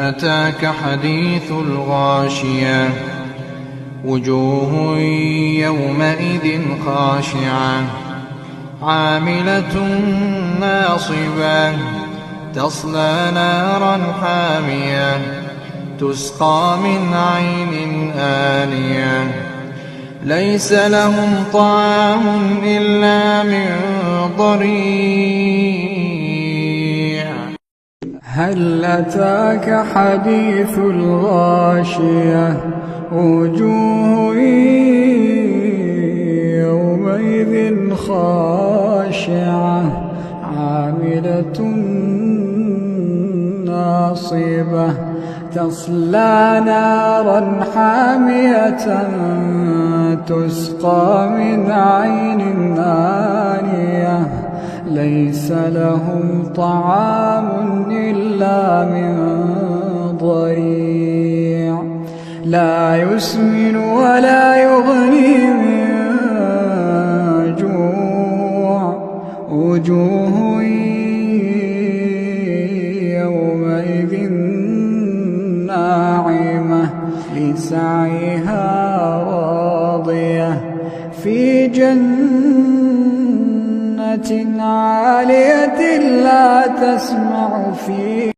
أتاك حديث الغاشية وجوه يومئذ خاشعة عاملة ناصبة تصلى نارا حامية تسقى من عين آنية ليس لهم طعام إلا من ضريع. هل أتاك حديث الغاشية وجوه يومئذ خاشعة عاملة ناصبة تصلى نارا حامية تسقى من عين آنية ليس لهم طعام إلا من ضريع لا يسمن ولا يغني من جوع وجوه يومئذ ناعمة لسعيها راضية في جنة عالية لا تسمع فيها